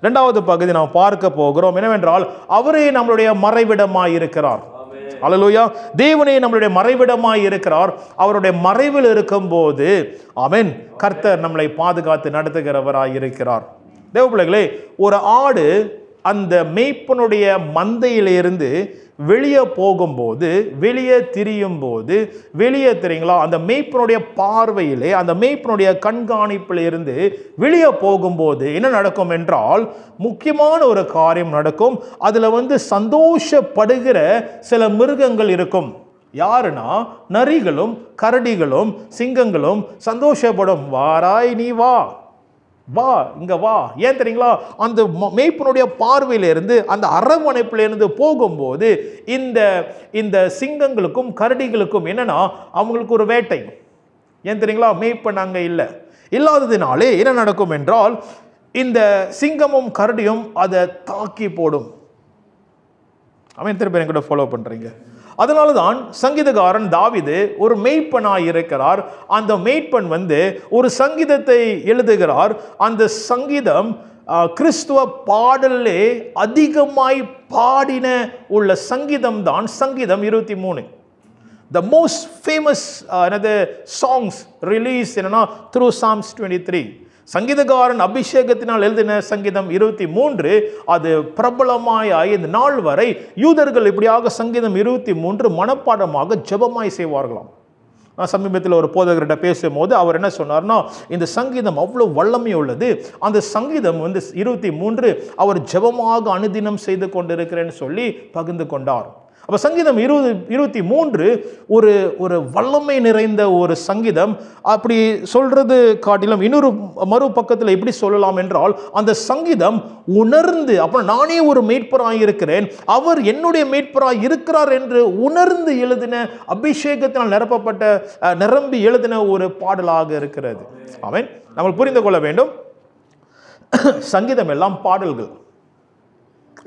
இரண்டாவது பகுதி நாம் பார்க்க போகிறோம். என்னவென்றால் அவரே நம்மளுடைய மறைவிடமாய் இருக்கிறார். அல்லேலூயா. தேவனே நம்மளுடைய மறைவிடமாய் இருக்கிறார். அவருடைய மறைவில் இருக்கும்போது ஆமென் கர்த்தர் நம்மளை பாதுகாத்து நடத்துகிறவராய் இருக்கிறார். தேவ பிள்ளைகளே, ஒரு ஆடு அந்த மேய்ப்பனுடைய மந்தையிலிருந்து வெளியே போகும்போது, வெளியே திரியும் போது, வெளியே தெரியுங்களா, அந்த மேய்ப்பனுடைய பார்வையிலே, அந்த மேய்ப்பனுடைய கண்காணிப்பில் இருந்து வெளியே போகும்போது என்ன நடக்கும் என்றால், முக்கியமான ஒரு காரியம் நடக்கும். அதில் சந்தோஷப்படுகிற சில மிருகங்கள் இருக்கும். யாருன்னா, நரிகளும் கரடிகளும் சிங்கங்களும் சந்தோஷப்படும். வாராய் நீ வா, வா இங்க வா. ஏன் தெரியுங்களா, அந்த மேய்ப்பனுடைய பார்வையிலிருந்து, அந்த அரவணைப்பிலிருந்து போகும்போது இந்த சிங்கங்களுக்கும் கரடிகளுக்கும் என்னன்னா, அவங்களுக்கு ஒரு வேட்டை. ஏன் தெரியுங்களா, மேய்ப்பன் அங்க இல்லை. இல்லாததினாலே என்ன நடக்கும் என்றால், இந்த சிங்கமும் கரடியும் அதை தாக்கி போடும். அவன் எத்தனை பேர் கூட ஃபாலோ பண்றீங்க? அதனால தான் சங்கீதக்காரன் தாவீது ஒரு மெய்ப்பனாய் இருக்கிறார். அந்த மெய்ப்பன் ஒரு சங்கீதத்தை எழுதுகிறார். அந்த சங்கீதம் கிறிஸ்துவ பாடலே அதிகமாய் பாடின உள்ள சங்கீதம் தான் சங்கீதம் 23. The most famous songs released through Psalms 23. சங்கீதக்காரன் அபிஷேகத்தினால் எழுதின சங்கீதம் 23 அது பிரபலமாய் இந்த நாள் வரை யூதர்கள் இப்படியாக சங்கீதம் 23 மனப்பாடமாக ஜெபமாய் செய்வார்களாம். சமீபத்தில் ஒரு போதகர்கிட்ட பேசும்போது அவர் என்ன சொன்னார்னா, இந்த சங்கீதம் அவ்வளோ வல்லமை உள்ளது, அந்த சங்கீதம் 23 அவர் ஜெபமாக அனுதினம் செய்து கொண்டிருக்கிறேன்னு சொல்லி பகிர்ந்து கொண்டார். அப்போ சங்கீதம் 23 ஒரு வல்லமை நிறைந்த ஒரு சங்கீதம். அப்படி சொல்றது காட்டிலும் இன்னொரு மறு பக்கத்தில் எப்படி சொல்லலாம் என்றால், அந்த சங்கீதம் உணர்ந்து, அப்போ நானே ஒரு மேய்ப்பராய் இருக்கிறேன், அவர் என்னுடைய மேய்ப்பராய் இருக்கிறார் என்று உணர்ந்து எழுதின, அபிஷேகத்தினால் நிரம்பி எழுதின ஒரு பாடலாக இருக்கிறது. ஆமென். நம்ம புரிந்து கொள்ள வேண்டும், சங்கீதம் எல்லாம் பாடல்கள்,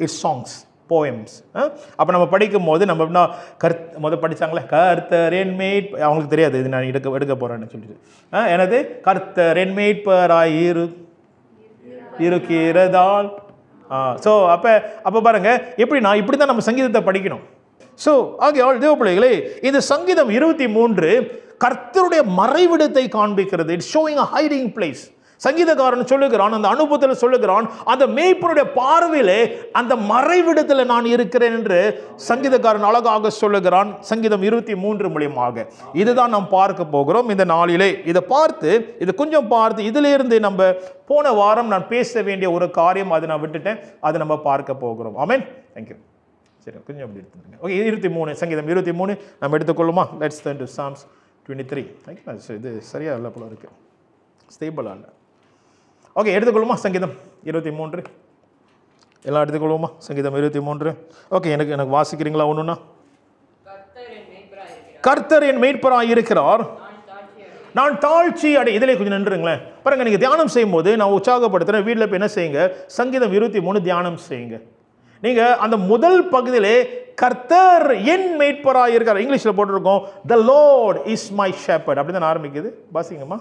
இட்ஸ் சாங்ஸ், போயம்ஸ். அப்போ நம்ம படிக்கும் போது நம்ம முதல் படித்தாங்களே, கர்த்தர் என் மேய்ப்பர், அவங்களுக்கு தெரியாது இது நான் எடுக்க போகிறேன்னு சொல்லிட்டு, எனது கர்த்தர் என் மேய்ப்பராய் இருக்கிறதால். ஸோ அப்போ பாருங்க, எப்படின்னா இப்படி தான் நம்ம சங்கீதத்தை படிக்கணும். ஸோ ஆகையால் தேவ பிள்ளைகளே, இந்த சங்கீதம் 23 கர்த்தருடைய மறைவிடத்தை காண்பிக்கிறது. It's showing a hiding place. சங்கீதக்காரன் சொல்லுகிறான், அந்த அனுபவத்தில் சொல்லுகிறான், அந்த மேய்ப்பனுடைய பார்வையிலே அந்த மறைவிடத்தில் நான் இருக்கிறேன் என்று சங்கீதக்காரன் அழகாக சொல்லுகிறான் சங்கீதம் 23 மூலியமாக. இதுதான் நாம் பார்க்க போகிறோம் இந்த நாளிலே. இது கொஞ்சம் பார்த்து இதிலிருந்து நம்ம போன வாரம் நான் பேச வேண்டிய ஒரு காரியம், அதை நான் விட்டுட்டேன், அதை நம்ம பார்க்க போகிறோம். ஆமென். தேங்க்யூ. சரி, கொஞ்சம் அப்படி எடுத்துருங்க. ஓகே, 23 சங்கீதம் 23 நம்ம எடுத்துக்கொள்ளுமா? Let's turn to Psalms 23. இது சரியா இல்லை போல இருக்கு, ஸ்டேபிளா இல்லை. ஓகே, எடுத்துக்கொள்ளுமா சங்கீதம் 23 எல்லாம் எடுத்துக்கொள்வோமா? சங்கீதம் 23. ஓகே, எனக்கு வாசிக்கிறீங்களா ஒன்றுனா? கர்த்தர் என் மேய்ப்பராய் இருக்கிறார், நான் தாழ்ச்சி அடை. இதிலே கொஞ்சம் நின்றுங்களேன். பாருங்க, நீங்கள் தியானம் செய்யும் போது நான் உற்சாகப்படுத்துகிறேன், வீட்டில் போய் என்ன செய்யுங்க, சங்கீதம் 23 தியானம் செய்யுங்க. நீங்கள் அந்த முதல் பகுதியிலே கர்த்தர் என் மேய்ப்பராய் இருக்கிறார், இங்கிலீஷில் போட்டிருக்கோம், the Lord is my shepherd, அப்படி தான் ஆரம்பிக்குது. வாசிங்கம்மா.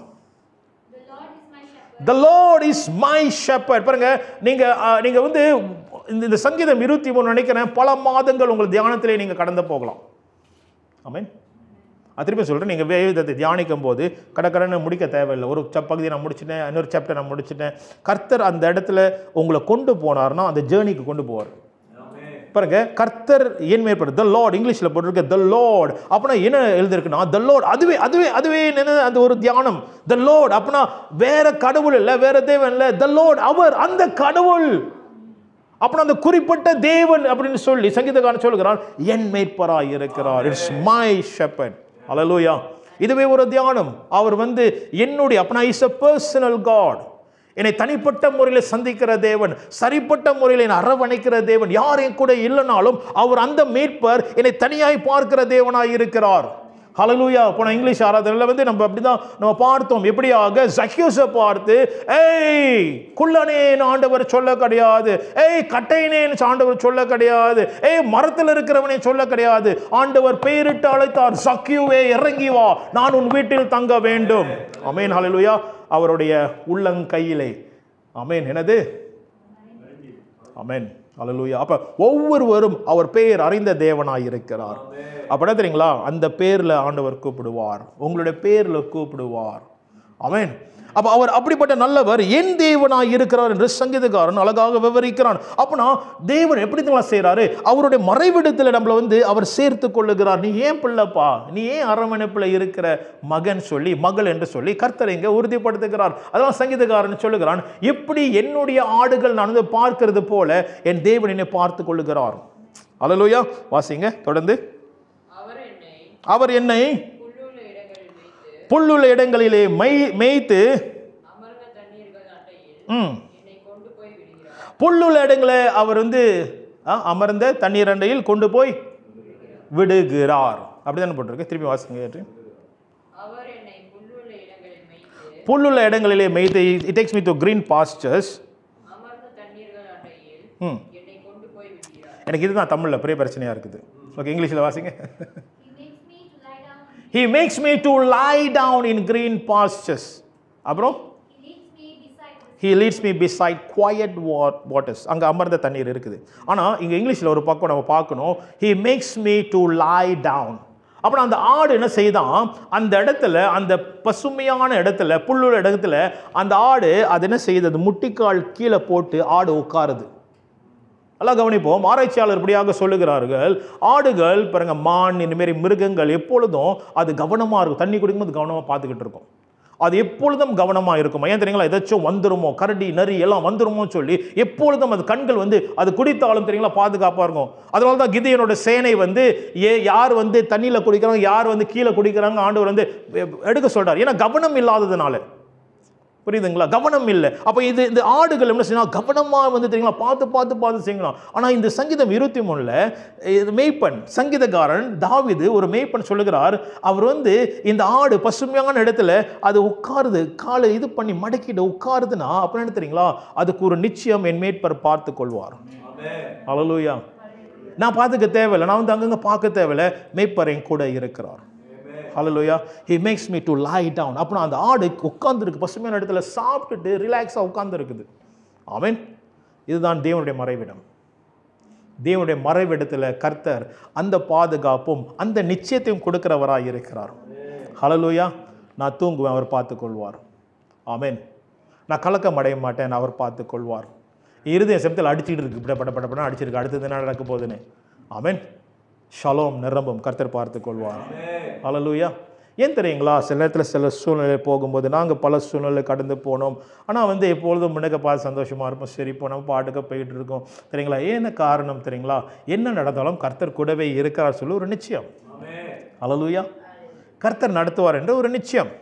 The Lord is my shepherd. பாருங்க, நீங்க இந்த சங்கீதம் 23 நினைக்கிறேன் பல மாதங்கள் உங்கள் தியானத்திலே நீங்க கடந்து போகலாம். ஆமென். திருப்பி சொல்றேன், நீங்க வேதத்தை தியானிக்கும் போது கடற்கடன்னு முடிக்க தேவையில்லை. ஒரு பகுதியை நான் முடிச்சிட்டேன், இன்னொரு சாப்டர் நான் முடிச்சிட்டேன். கர்த்தர் அந்த இடத்துல உங்களை கொண்டு போனார்னா அந்த ஜேர்னிக்கு கொண்டு போவார். பாருங்க, கர்த்தர் என் மேய்ப்பர், the Lord, இங்கிலீஷ்ல போட்டிருக்க the Lord. அப்படின்னா என்ன எழுதிருக்குன்னா, the Lord, அதுவே அந்த ஒரு தியானம். the Lord அப்படின்னா வேற கடவுள் இல்லை, வேற தேவன் இல்லை, the Lord, அவர் அந்த கடவுள். அப்படின்னா அந்த குறிப்பிட்ட தேவன் அப்படின்னு சொல்லி சங்கீதக்காரன் சொல்லுகிறான், என் மேய்ப்பராய் இருக்கிறார், இட்ஸ் மை ஷெப்பர்ட். ஹல்லேலூயா. இதுவே ஒரு தியானம். அவர் என்னுடைய, அப்படின்னா இஸ் a personal God. என்னை தனிப்பட்ட முறையில் சந்திக்கிற தேவன், சரிப்பட்ட முறையில் என்னை அரவணைக்கிற தேவன். யார் என் கூட இல்லைனாலும் அவர் அந்த மேய்ப்பர் என்னை தனியாய் பார்க்கிற தேவனாய் இருக்கிறார். ஹல்லேலூயா. போன இங்கிலீஷ் ஆராதனையில் நம்ம அப்படிதான் நம்ம பார்த்தோம், எப்படியாக ஜக்கேயுஸை பார்த்து, ஏய் குள்ளனேன்னு ஆண்டவர் சொல்ல கிடையாது, ஏய் கட்டைனேன்னு ஆண்டவர் சொல்ல கிடையாது, ஏய் மரத்தில் இருக்கிறவனே சொல்ல கிடையாது. ஆண்டவர் பெயரிட்டு அழைத்தார், ஜக்கேயுவே இறங்கி வா, நான் உன் வீட்டில் தங்க வேண்டும். ஆமென். ஹல்லேலூயா. அவருடைய உள்ளங்கையிலே, ஆமென், என்னது ஆமென். அல்லேலூயா. அப்ப ஒவ்வொருவரும் அவர் பெயர் அறிந்த தேவனாய் இருக்கிறார். அப்ப என்ன தெரியுங்களா, அந்த பேர்ல ஆண்டவர் கூப்பிடுவார், உங்களுடைய பேர்ல கூப்பிடுவார். ஆமென். அப்ப அவர் அப்படிப்பட்ட நல்லவர், என் தேவனாய் இருக்கிறார் என்று சங்கீதக்காரன் அழகாக விவரிக்கிறான். அப்பனா தேவன் எப்படி செய்யறாரு, அவருடைய மறைவிடத்தில் நம்மளை அவர் சேர்த்து கொள்ளுகிறார். நீ ஏன் பிள்ளைப்பா, நீ ஏன் அரவணைப்புல இருக்கிற மகன் சொல்லி, மகள் என்று சொல்லி கர்த்தர் இங்க உறுதிப்படுத்துகிறார். அதெல்லாம் சங்கீதக்காரன் சொல்லுகிறான், எப்படி என்னுடைய ஆடுகள் நான் பார்க்கிறது போல என் தேவன் என்னை பார்த்து கொள்ளுகிறார். அல்லேலூயா. வாசிங்க தொடர்ந்து. அவர் என்னை புல்லுள்ள இடங்களிலே மேய்த்து, புல்லுள்ள இடங்களை அவர் அமர்ந்த தண்ணீர் அண்டையில் கொண்டு போய் விடுகிறார். அப்படிதானே போட்டிருக்கு. திருப்பி வாசிங்க. புல்லுள்ள இடங்களிலே மேய்த்து, it takes me to green pastures. எனக்கு இதுதான் தமிழ்ல பெரிய பிரச்சனையா இருக்குது. ஓகே, இங்கிலீஷ்ல வாசிங்க. He makes me to lie down in green pastures. அப்புறம் He leads me beside quiet waters. அங்க அமர்ந்த தண்ணீர் இருக்குது. ஆனா இங்க இங்கிலீஷ்ல ஒரு பக்கம் நம்ம பார்க்கணும். He makes me to lie down. அப்ப அந்த ஆடு என்ன செய்தான், அந்த இடத்துல, அந்த பசுமையான இடத்துல, புல்லுள்ள இடத்துல அந்த ஆடு அது என்ன செய்யுது, அது முட்டிக்கால் கீழே போட்டு ஆடு உட்காருது. எல்லாம் கவனிப்போம். ஆராய்ச்சியாளர் இப்படியாக சொல்லுகிறார்கள், ஆடுகள் பாருங்க, மான் இந்த மாதிரி மிருகங்கள் எப்பொழுதும் அது கவனமா இருக்கும், தண்ணி குடிக்கும்போது கவனமா பார்த்துக்கிட்டு இருக்கும், அது எப்பொழுதும் கவனமா இருக்குமா. ஏன் தெரியுங்களா, ஏதாச்சும் வந்துருமோ, கரடி நரி எல்லாம் வந்துருமோ சொல்லி எப்பொழுதும் அது கண்கள் அது குடித்தாலும் தெரியுங்களா பாதுகாப்பா இருக்கும். அதனால தான் கிதியோனோட சேனை யார் தண்ணியில குடிக்கிறாங்க, யார் கீழே குடிக்கிறாங்க ஆண்டவர் எடுக்க சொல்றாரு. ஏன்னா கவனம் இல்லாததுனால. புரியுதுங்களா, கவனம் இல்லை. அப்ப இந்த ஆடுகள் என்ன செய்யணும், கவனமா தெரியுங்களா பார்த்து பார்த்து பார்த்து செய்யணும். ஆனா இந்த சங்கீதம் 23 மேய்ப்பன் சங்கீதக்காரன் தாவீது ஒரு மேய்ப்பன் சொல்லுகிறார், அவர் இந்த ஆடு பசுமையான இடத்துல அது உட்காருது, காலை இது பண்ணி மடக்கிட்டு உட்காருதுன்னா அப்ப என்ன தெரியுங்களா, அதுக்கு ஒரு நிச்சயம் என் மேய்ப்பர் பார்த்து கொள்வார். அல்லேலூயா. நான் பார்த்துக்க தேவையில்லை, நான் அங்கங்க பார்க்க தேவையில்லை, மேய்ப்பர் என் கூட இருக்கிறார். Hallelujah. He makes me to lie down. அப்போ அந்த ஆடு உட்கார்ந்துருக்கு பசுமையான இடத்துல, சாப்பிட்டுட்டு ரிலாக்ஸா உட்கார்ந்து இருக்குது. ஆமென். இதுதான் தேவனுடைய மறைவிடம். தேவனுடைய மறைவிடத்தில் கர்த்தர் அந்த பாதுகாப்பும் அந்த நிச்சயத்தையும் கொடுக்கிறவராக இருக்கிறார். ஹல்லேலூயா. நான் தூங்குவேன், அவர் பார்த்து கொள்வார். ஆமென். நான் கலக்கம் அடைய மாட்டேன், அவர் பார்த்து கொள்வார். இருதய சமயத்தில் அடிச்சுட்டு இருக்கு, இப்படி பட அடிச்சிருக்கு, அடுத்தது என்ன நடக்க போகுதுன்னு. ஆமென். ஷலோம் நிரம்பும், கர்த்தர் பார்த்து கொள்வார். ஹல்லேலூயா. ஏன் தெரியுங்களா, சில நேரத்தில் சில சூழ்நிலை போகும்போது நாங்கள் பல சூழ்நிலை கடந்து போனோம். ஆனால் எப்பொழுதும் முன்னக்க பார்த்து சந்தோஷமாக இருப்போம், சரி இப்போ நம்ம பாட்டுக்க போயிட்டு இருக்கோம் தெரியுங்களா. என்ன காரணம் தெரியுங்களா, என்ன நடந்தாலும் கர்த்தர் கூடவே இருக்கிறார் சொல்லி ஒரு நிச்சயம். ஹல்லேலூயா. கர்த்தர் நடத்துவார் என்று ஒரு நிச்சயம்.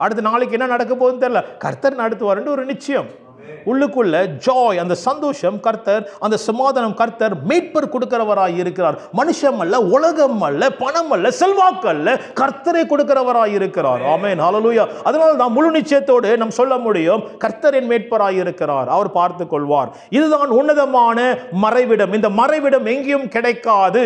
அடுத்த நாளைக்கு என்ன நடக்க போகுதுன்னு தெரியல, கர்த்தர் நடத்துவார் என்று ஒரு நிச்சயம். உள்ளுக்குள்ள ஜாய், அந்த சந்தோஷம் கர்த்தர், அந்த சமாதானம் கர்த்தர் மீட்பர் கொடுக்கிறவராய் இருக்கிறார். மனுஷம் அல்ல, உலகம் அல்ல, பணம் அல்ல, செல்வாக்கு அல்ல, கர்த்தரை கொடுக்கிறவராய் இருக்கிறார். ஆமென். ஹல்லேலூயா. அதனால நாம் முழு நிச்சயத்தோடு நாம் சொல்ல முடியும், கர்த்தர் என் மீட்பராய் இருக்கிறார், அவர் பார்த்து கொள்வார். இதுதான் உன்னதமான மறைவிடம். இந்த மறைவிடம் எங்கேயும் கிடைக்காது.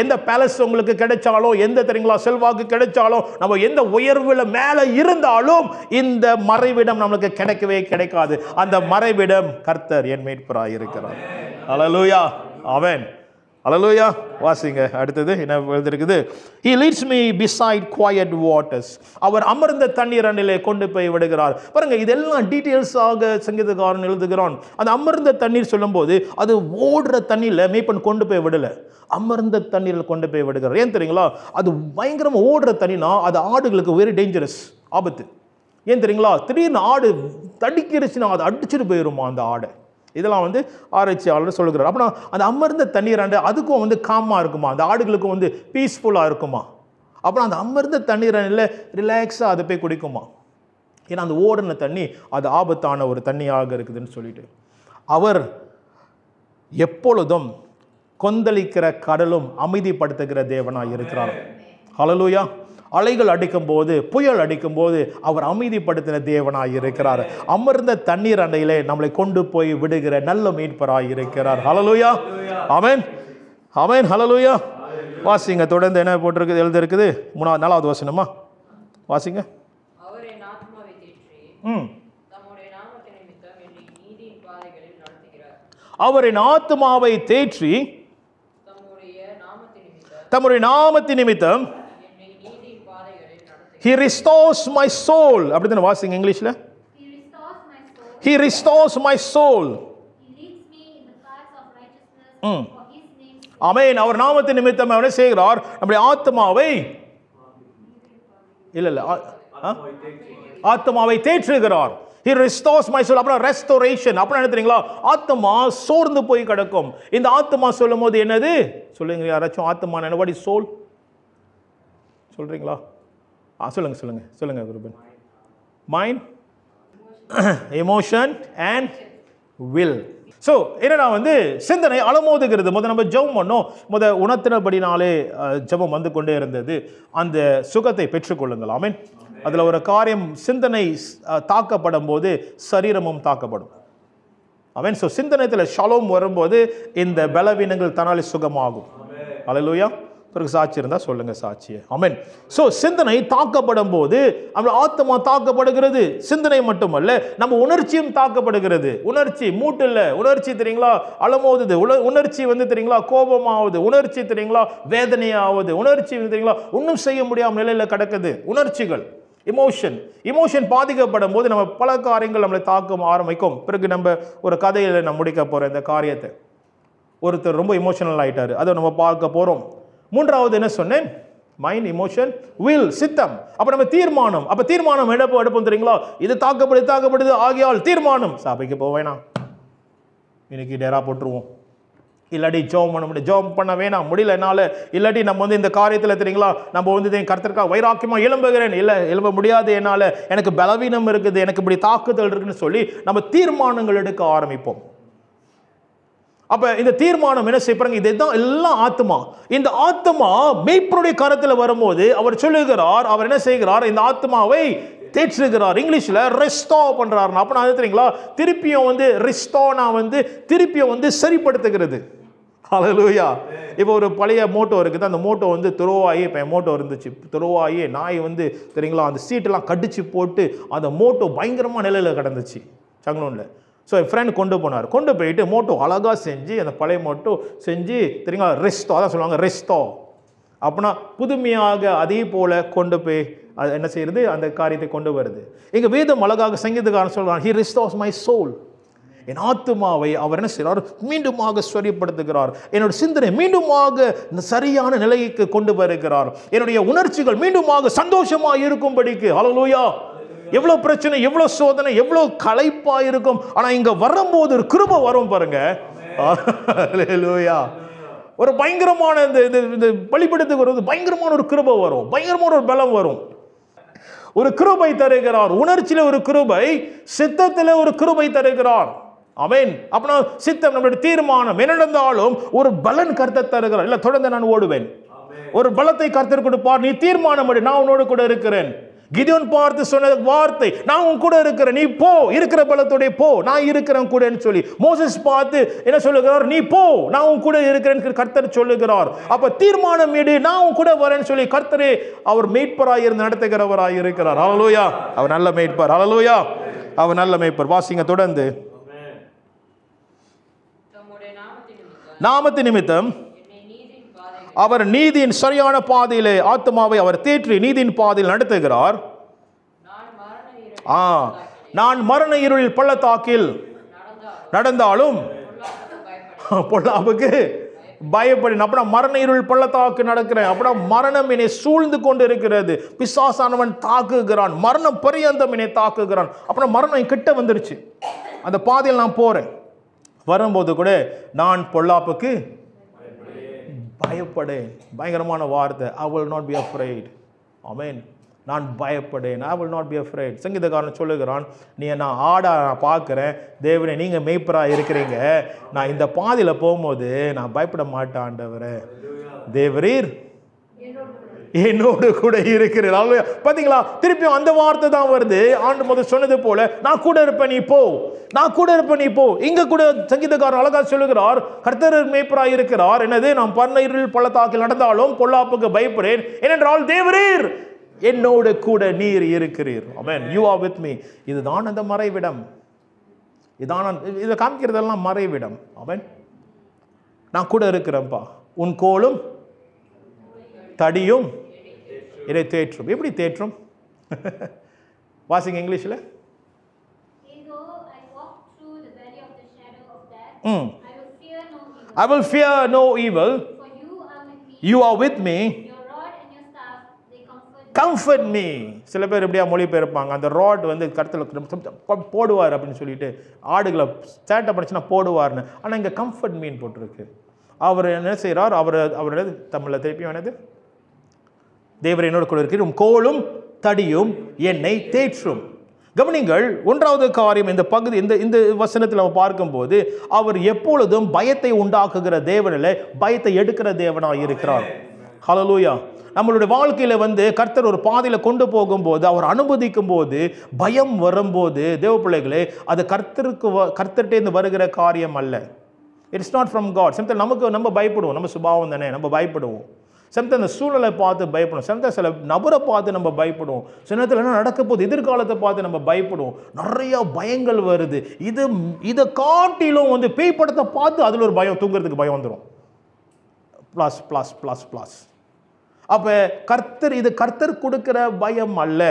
எந்த பேலஸ் உங்களுக்கு கிடைச்சாலும், எந்த தெரியுங்களா செல்வாக்கு கிடைச்சாலும், நம்ம எந்த உயர்வுல மேல இருந்தாலும் இந்த மறைவிடம் நமக்கு கிடைக்கவே கிடைக்காது. அந்த மறைவிடம் கர்த்தர் என் மீட்பராய் இருக்கிறார். ஹல்லேலூயா. ஆமென். ஹல்லேலூயா. வாசிங்க அடுத்தது என்ன எழுதிருக்குது. He leads me beside quiet waters. அவர் அமர்ந்த தண்ணீர் அண்டையிலே கொண்டு போய் விடுகிறார். பாருங்க, இதெல்லாம் டீடைல்ஸாக சங்கீதக்காரன் எழுதுகிறான். அந்த அமர்ந்த தண்ணீர் சொல்லும்போது அது ஓடுற தண்ணீர்ல மேய்ப்பன் கொண்டு போய் விடல, அமர்ந்த தண்ணீரில் கொண்டு போய் விடுகிறார். ஏன் தெரியுங்களா, அது பயங்கரமா ஓடுற தண்ணினா அது ஆடுகளுக்கு வெரி டேஞ்சரஸ், ஆபத்து. ஏன் தெரியுங்களா, திடீர்னு ஆடு தடிக்கிருச்சுன்னா அது அடிச்சுட்டு போயிருமா அந்த ஆடை. இதெல்லாம் ஆராய்ச்சியாளர் சொல்லுகிறார். அப்படின்னா அந்த அமர்ந்த தண்ணீர் அண்டை அதுக்கும் காமா இருக்குமா, அந்த ஆடுகளுக்கும் பீஸ்ஃபுல்லாக இருக்குமா. அப்புறம் அந்த அமர்ந்த தண்ணீர் அண்டையில் ரிலாக்ஸாக அதை போய் குடிக்குமா. ஏன்னா அந்த ஓடின தண்ணி அது ஆபத்தான ஒரு தண்ணியாக இருக்குதுன்னு சொல்லிட்டு, அவர் எப்பொழுதும் கொந்தளிக்கிற கடலும் அமைதிப்படுத்துகிற தேவனாக இருக்கிறார். ஹல்லேலூயா. அலைகள் அடிக்கும் போது, புயல் அடிக்கும் போது அவர் அமைதிப்படுத்தின தேவனாய் இருக்கிறார். அமர்ந்த தண்ணீர் அண்டையிலே நம்மளை கொண்டு போய் விடுகிற நல்ல மீட்பராய் இருக்கிறார். ஹல்லேலூயா. ஆமென். ஆமென். ஹல்லேலூயா. வாசிங்க தொடர்ந்து என்ன போட்டிருக்கு எழுதிருக்குது, 4வது வசனமா வாசிங்க. அவரின் ஆத்மாவை தேற்றி தம்முடைய நாமத்தின் நிமித்தம் He restores my soul. அப்படிதானே வாசிங்க இங்கிலீஷ்ல. He restores my soul. He leads me in the paths of righteousness for his name's sake. ஆமென். அவர் நாமத்தின் நிமித்தம் அவர் செய்கிறார் நம்முடைய ஆத்மாவை ஆத்மாவை தேற்றுகிறார். He restores my soul. அப்புறம் restoration. அப்புறம் என்ன தெரியுங்களா? ஆத்மா சோர்ந்து போய் கிடக்கும். இந்த ஆத்மா சொல்லும்போது என்னது? சொல்லுங்க யாராச்சும் ஆத்மா என்ன? what is soul? சொல்றீங்களா? சொல்லுங்க குருபன். Mind, emotion and will. So என்னன்னா சிந்தனை அலமோதுகிறது. நம்ம ஜெபம் பண்ணோம். உணர்த்தினபடினாலே ஜெபம் வந்து கொண்டே இருந்தது. அந்த சுகத்தை பெற்றுக்கொள்ளுங்கள். ஆமென். அதில் ஒரு காரியம், சிந்தனை தாக்கப்படும் போது சரீரமும் தாக்கப்படும். ஆமென். ஸோ சிந்தனையில் ஷலோம் வரும்போது இந்த பலவீனங்கள் தன்னாலே சுகமாகும். அல்லேலூயா. பிறகு சாட்சி இருந்தால் சொல்லுங்க சாட்சியை. ஆமென். ஸோ சிந்தனை தாக்கப்படும் போது நம்ம ஆத்மா தாக்கப்படுகிறது. சிந்தனை மட்டுமல்ல, நம்ம உணர்ச்சியும் தாக்கப்படுகிறது. உணர்ச்சி மூட்டில் உணர்ச்சி தெரியுங்களா? அலமோதுது. உணர்ச்சி தெரியுங்களா? கோபமாகுது. உணர்ச்சி தெரியுங்களா? வேதனையாவது. உணர்ச்சி தெரியுங்களா? ஒன்றும் செய்ய முடியாமல் நிலையில் கிடக்குது. உணர்ச்சிகள், இமோஷன் பாதிக்கப்படும் போது நம்ம பல காரியங்கள் நம்மளை தாக்க ஆரம்பிக்கும். பிறகு நம்ம ஒரு கதையில் நம்ம முடிக்க போகிறோம் இந்த காரியத்தை. ஒருத்தர் ரொம்ப இமோஷனல் ஆகிட்டார். அதை நம்ம பார்க்க போகிறோம். மூன்றாவது என்ன சொன்னேன்? மைண்ட், எமோஷன், வில், சித்தம். அப்ப நம்ம தீர்மானம். அப்ப தீர்மானம் எடுப்போம் தெரியுங்களா? இது தாக்கப்படுது ஆகியால் தீர்மானம். சபைக்கு போவேனா, இன்னைக்கு டேரா போட்டுருவோம். இல்லாட்டி ஜெபம் பண்ண வேணாம், முடியல என்னால. இல்லாட்டி நம்ம இந்த காரியத்தில் தெரியுங்களா, நம்ம கர்த்தருக்காக வைராக்கியமா எழும்புகிறேன். இல்லை, எழும்ப முடியாது, என்னால எனக்கு பலவீனம் இருக்குது, எனக்கு இப்படி தாக்குதல் இருக்குன்னு சொல்லி நம்ம தீர்மானங்கள் எடுக்க ஆரம்பிப்போம். அப்ப இந்த தீர்மானம் என்ன செய்யப்படுங்க? இதுதான் எல்லாம் ஆத்மா. இந்த ஆத்மா மேய்ப்பருடைய கரத்தில் வரும்போது அவர் சொல்லுகிறார், அவர் என்ன செய்கிறார்? இந்த ஆத்மாவை தேற்றுகிறார். இங்கிலீஷ்ல ரெஸ்டோ பண்றாரு. அப்ப நான் தெரியுங்களா, திருப்பியும் ரெஸ்டோனா திருப்பியும் சரிப்படுத்துகிறது. ஹல்லேலூயா. இப்போ ஒரு பழைய மோட்டோ இருக்குது. அந்த மோட்டோ துருவாயி, இப்போ என் மோட்டோ இருந்துச்சு, துருவாயி நாய் தெரியுங்களா அந்த சீட்டெல்லாம் கடிச்சு போட்டு அந்த மோட்டோ பயங்கரமாக நிலையில் கிடந்துச்சு சங்களூன்ல. ஸோ என் ஃப்ரெண்ட் கொண்டு போயிட்டு மோட்டோ அழகாக செஞ்சு, அந்த பழைய மோட்டோ செஞ்சு தெரியுங்களா ரெஸ்டோ, அதான் சொல்லுவாங்க ரெஸ்டோ. அப்படின்னா புதுமையாக அதே போல் கொண்டு போய் அது என்ன செய்யுது? அந்த காரியத்தை கொண்டு வருது. இங்கே வேதம் அழகாக சங்கீதக்காரன் சொல்கிறான், He restores my soul. என் ஆத்மாவை அவர் என்ன செய்கிறார்? மீண்டுமாக சரிப்படுத்துகிறார். என்னோட சிந்தனை மீண்டுமாக இந்த சரியான நிலைக்கு கொண்டு வருகிறார். என்னுடைய உணர்ச்சிகள் மீண்டுமாக சந்தோஷமாக இருக்கும்படிக்கு. ஹல்லேலூயா. எவ்வளோ பிரச்சனை, எவ்வளோ சோதனை, எவ்வளோ களைப்பா இருக்கும், ஆனால் இங்கே வரும்போது ஒரு கிருபை வரும் பாருங்க. ஹல்லேலூயா. ஒரு பயங்கரமான இந்த பலிபீடத்துக்கு வருவது பயங்கரமான ஒரு கிருபை வரும், பயங்கரமான ஒரு பலம் வரும். ஒரு கிருபை தருகிறார். உணர்ச்சியில ஒரு கிருபை, சித்தத்தில் ஒரு கிருபை தருகிறார். ஆமென். அப்படின்னா சித்தம் நம்மளுடைய தீர்மானம் என்ன நடந்தாலும் ஒரு பலன் கர்த்தர் தருகிறார். இல்லை, தொடர்ந்து நான் ஓடுவேன். ஒரு பலத்தை கர்த்தர் கொடுப்பார். நீ தீர்மானம் எடு, நான் உன்னோடு கூட இருக்கிறேன். கிதியோன் பார்த்து சொன்ன வார்த்தை, நான் உன் கூட இருக்கிறேன், நீ போ, இருக்கிற பலத்தோட போ, நான் இருக்கிறேன் கூடன்னு சொல்லி. மோசஸ் பார்த்து என்ன சொல்லுகிறார்? நீ போ, நான் உன் கூட இருக்கிறேன்னு கர்த்தர் சொல்லுகிறார். அப்ப தீர்மானம் எடு, நான் உன் கூட வரேன்னு சொல்லி கர்த்தரே அவர் மேய்ப்பராய் இருந்து நடத்துகிறவராய் இருக்கிறார். ஹல்லேலூயா. அவர் நல்ல மேய்ப்பர். ஹல்லேலூயா. அவர் நல்ல மேய்ப்பர். வாசிங்க தொடர்ந்து. நாமத்தின் நிமித்தம் அவர் நீதியின் சரியான பாதையிலே ஆத்மாவை அவர் தேற்றி நீதியின் பாதையில் நடத்துகிறார். நான் மரண இருளில் பள்ளத்தாக்கில் நடந்தாலும் பொல்லாப்புக்கு பயப்படின். அப்படின்னா மரண இருள் பள்ளத்தாக்கு நடக்கிறேன். அப்படின்னா மரணம் என்னை சூழ்ந்து கொண்டு இருக்கிறது. பிசாசானவன் தாக்குகிறான், மரணம் பரியந்தம் என்னை தாக்குகிறான். அப்படின்னா மரணம் கிட்ட வந்துருச்சு. அந்த பாதையில் நான் போறேன். வரும்போது கூட நான் பொல்லாப்புக்கு பயப்படேன். பயங்கரமான வார்த்தை. I will not be afraid. ஆமென். நான் பயப்படேன். I will not be afraid. சங்கீதக்காரன் சொல்லுகிறான், நீ நான் ஆடா நான் பார்க்குறேன், தேவனே நீங்கள் மேய்ப்பராக இருக்கிறீங்க, நான் இந்த பாதையில் போகும்போது நான் பயப்பட மாட்டேன் ஆண்டவரே, தேவரீர் என்னோடு கூட இருக்கிறார். பார்த்தீங்களா, திருப்பியும் அந்த வார்த்தை தான் வருது. ஆண்டு முதல் சொன்னது போல, நான் கூட இருப்பேன் நீ போ, நான் கூட இருப்பேன் நீ போ. இங்க கூட சங்கீதக்காரன் அழகா சொல்லுகிறார், கர்த்தர் மேய்ப்பராய் இருக்கிறார். என்னது? நான் பன்னீரில் பள்ளத்தாக்கில் நடந்தாலும் பொல்லாப்புக்கு பயப்படேன், ஏனென்றால் தேவரீர் என்னோடு கூட நீர் இருக்கிறீர். ஆமென். You are with me. இதுதான் அந்த மறைவிடம். இதான் இதை காமிக்கிறதெல்லாம் மறைவிடம். அவன் நான் கூட இருக்கிறேன்ப்பா, உன் கோலும் தடியும் என்னை தேற்றும். எப்படி தேற்றும்? வாசிங்க இங்கிலீஷ்ல. I will fear no evil. You are with me. Comfort me. சில பேர் எப்படியா மொழிபெயர்ப்பாங்க, அந்த ராட் வந்து கருத்தில் போடுவார் அப்படின்னு சொல்லிட்டு, ஆடுகளை சேட்டை படிச்சுன்னா போடுவார்னு. ஆனால் இங்கே கம்ஃபர்ட் மீன் போட்டிருக்கு. அவர் என்ன செய்கிறார்? அவர் தமிழில் திருப்பியும் என்னது? தேவர் என்னோட கூட இருக்கிற கோலும் தடியும் என்னை தேற்றும். கவனிங்கள், ஒன்றாவது காரியம் இந்த பகுதி இந்த வசனத்தில் நம்ம பார்க்கும்போது, அவர் எப்பொழுதும் பயத்தை உண்டாக்குகிற தேவனில் பயத்தை எடுக்கிற தேவனாக இருக்கிறார். ஹல்லேலூயா. நம்மளுடைய வாழ்க்கையில வந்து கர்த்தர் ஒரு பாதையில கொண்டு போகும்போது, அவர் அனுமதிக்கும் போது, பயம் வரும்போது, தேவ பிள்ளைகளே, அது கர்த்தர்கிட்டேருந்து வருகிற காரியம் அல்ல. It's not from God. Sometime நம்ம பயப்படுவோம், நம்ம சுபாவம் தானே, நம்ம பயப்படுவோம். சம்டைம் அந்த சூழலை பார்த்து பயப்படுவோம், சம்டைம் சில நபரை பார்த்து நம்ம பயப்படுவோம், சில நேரத்தில் என்ன நடக்க போகுது எதிர்காலத்தை பார்த்து நம்ம பயப்படுவோம். நிறைய பயங்கள் வருது. இதை காட்டிலும் வந்து பேய் படத்தை பார்த்து அதில் ஒரு பயம், தூங்குறதுக்கு பயம் வந்துடும். Plus plus plus plus. அப்போ கர்த்தர் கொடுக்கிற பயம் அல்ல.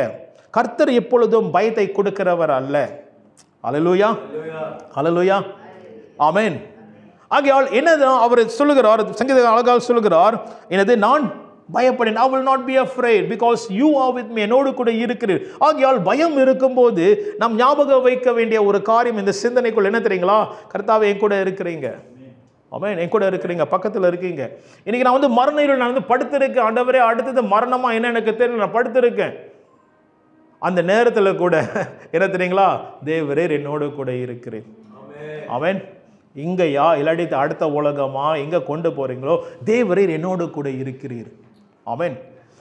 கர்த்தர் எப்பொழுதும் பயத்தை கொடுக்கிறவர் அல்ல. அல்லேலூயா, அல்லேலூயா, ஆமென். ஆகையால் என்னதான் அவர் சொல்லுகிறார், சங்கீதக்காரன் அழகாக சொல்லுகிறார், என்னது? நான் பயப்படேன். I will not be afraid because you are with me. என்னோடு கூட இருக்கிறீர். ஆகையால் பயம் இருக்கும்போது நாம் ஞாபகம் வைக்க வேண்டிய ஒரு காரியம் இந்த சிந்தனைக்குள் என்ன தெரியுங்களா? கர்த்தாவே என் கூட இருக்கிறீங்க. ஆமென். என் கூட இருக்கிறீங்க, பக்கத்தில் இருக்கீங்க. இன்னைக்கு நான் வந்து மரண இருள், நான் வந்து படுத்திருக்கேன். ஆண்டவரே, அடுத்தது மரணமா என்ன எனக்கு தெரியல, நான் படுத்திருக்கேன். அந்த நேரத்தில் கூட என்ன தெரியுங்களா? தேவரீர் என்னோடு கூட இருக்கிறேன். ஆமென். இங்கேயா இல்லாட்டி அடுத்த உலகமா எங்கே கொண்டு போகிறீங்களோ, தேவரீர் என்னோடு கூட இருக்கிறீர். ஆமென்.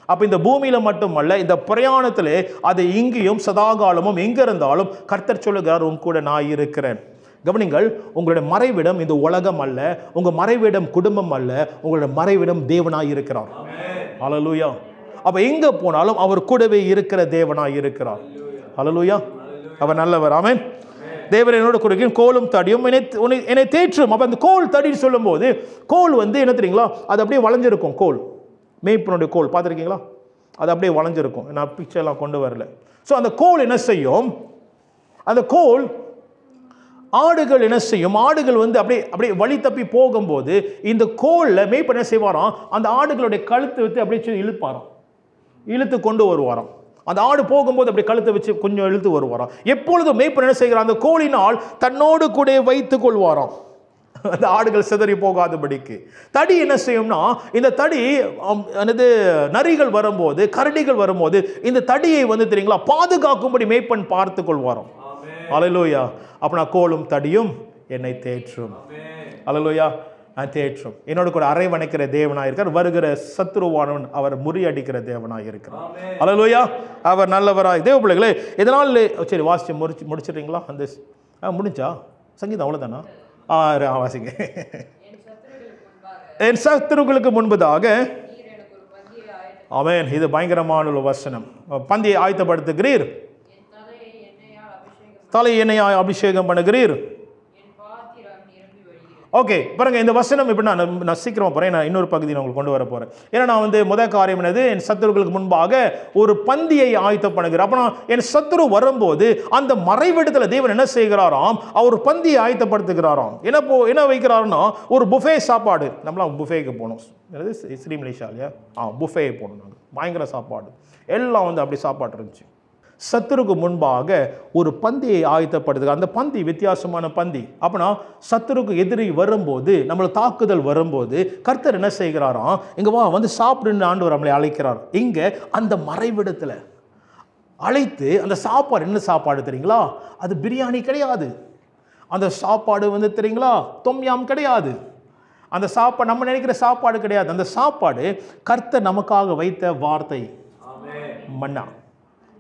அப்போ இந்த பூமியில் மட்டுமல்ல, இந்த பிரயாணத்தில் அது இங்கேயும் சதாகாலமும் எங்கே இருந்தாலும் கர்த்தர் சொல்லுகிறார், உன் கூட நான் இருக்கிறேன். கவனிங்கள், உங்களுடைய மறைவிடம் இந்த உலகம் அல்ல, உங்கள் மறைவிடம் குடும்பம் அல்ல, உங்களுடைய மறைவிடம் தேவனாய் இருக்கிறார். ஹல்லேலூயா. அப்போ எங்கே போனாலும் அவர் கூடவே இருக்கிற தேவனாய் இருக்கிறார். ஹல்லேலூயா. அவர் நல்லவர். ஆமென். தேவர் என்னோட கூட கோலும் தடியும் என்னை தேற்றும். அப்போ அந்த கோல் தடின்னு சொல்லும் போது, கோல் வந்து என்ன தெரியுங்களா? அது அப்படியே வளைஞ்சிருக்கும். கோல், மேய்ப்பனுடைய கோல் பார்த்துருக்கீங்களா? அது அப்படியே வளைஞ்சிருக்கும். நான் பிக்சர்லாம் கொண்டு வரல. ஸோ அந்த கோல் என்ன செய்யும்? அந்த கோல் ஆடுகள் என்ன செய்யும்? ஆடுகள் வந்து அப்படியே வழி தப்பி போகும்போது இந்த கோலில் மேய்ப்பன் என்ன செய்வாராம்? அந்த ஆடுகளுடைய கழுத்தை வச்சு அப்படியே இழுப்பாராம், இழுத்து கொண்டு வருவாராம். அந்த ஆடு போகும்போது அப்படி கழுத்தை வச்சு கொஞ்சம் இழுத்து வருவாராம். எப்பொழுதும் மேய்ப்பன் என்ன செய்கிறார்? அந்த கோலினால் தன்னோடு கூட வைத்துக் கொள்வாராம், அந்த ஆடுகள் சிதறி போகாதபடிக்கு. தடி என்ன செய்யும்னா, இந்த தடி நரிகள் வரும்போது, கரடிகள் வரும்போது இந்த தடியை வந்து தெரியுங்களா பாதுகாக்கும்படி மேய்ப்பன் பார்த்து கொள்வாராம். அல்லேலூயா. அப்ப நான் கோலும் தடியும் என்னை தேற்றும். அல்லேலூயா. நான் தேற்றும். என்னோட கூட அரைவணைக்கிற தேவனாக இருக்கார். வருகிற சத்துருவானவன் அவர் முறியடிக்கிற தேவனாக இருக்கிறார். அல்லேலூயா. அவர் நல்லவராய். தேவ பிள்ளைகளே, இதனால் சரி வாசிச்சு முடிச்சிடுறீங்களா? அந்த முடிஞ்சா சங்கீதம் அவ்வளோதானா? வாசிங்க. என் சத்துருக்களுக்கு முன்பதாக. ஆமென். இது பயங்கரமான ஒரு வசனம். பந்தியை ஆயத்தப்படுத்துகிறீர், தலை எண்ணெயாய் அபிஷேகம் பண்ணுகிறீர். ஓகே, பாருங்க, இந்த வசனம் இப்படி நான் சீக்கிரமா போறேன். நான் இன்னொரு பகுதி நான் உங்களுக்கு கொண்டு வர போறேன். ஏன்னா நான் வந்து முதல் காரியம் என்னது? என் சத்துருக்களுக்கு முன்பாக ஒரு பந்தியை ஆயத்தம் பண்ணுகிறேன். அப்ப நான் என் சத்துரு வரும்போது அந்த மறைவிடத்தில் தேவன் என்ன செய்கிறாராம்? அவர் பந்தியை ஆயத்தப்படுத்துகிறாராம். என்ன வைக்கிறாருன்னா, ஒரு புஃபே சாப்பாடு. நம்மளாம் புஃபேக்கு போனோம், ஸ்ரீ மலேசியாலையா புஃபே போனோம். நாங்கள் பயங்கர சாப்பாடு, எல்லாம் வந்து அப்படி சாப்பாடு இருந்துச்சு. சத்துருக்கு முன்பாக ஒரு பந்தியை ஆயத்தப்படுது. அந்த பந்தி வித்தியாசமான பந்தி. அப்பனா சத்துருக்கு எதிரி வரும்போது, நம்மளை தாக்குதல் வரும்போது கர்த்தர் என்ன செய்கிறாராம்? இங்க வா, வந்து சாப்பிடுன்னு ஆண்டவர் நம்மளை அழைக்கிறார். இங்க அந்த மறைவிடத்துல அழைத்து, அந்த சாப்பாடு என்ன சாப்பாடு தெரியுங்களா? அது பிரியாணி கிடையாது. அந்த சாப்பாடு வந்து தெரியுங்களா, தொம்யாம் கிடையாது. அந்த சாப்பாடு நம்ம நினைக்கிற சாப்பாடு கிடையாது. அந்த சாப்பாடு கர்த்தர் நமக்காக வைத்த வார்த்தை, மன்னா.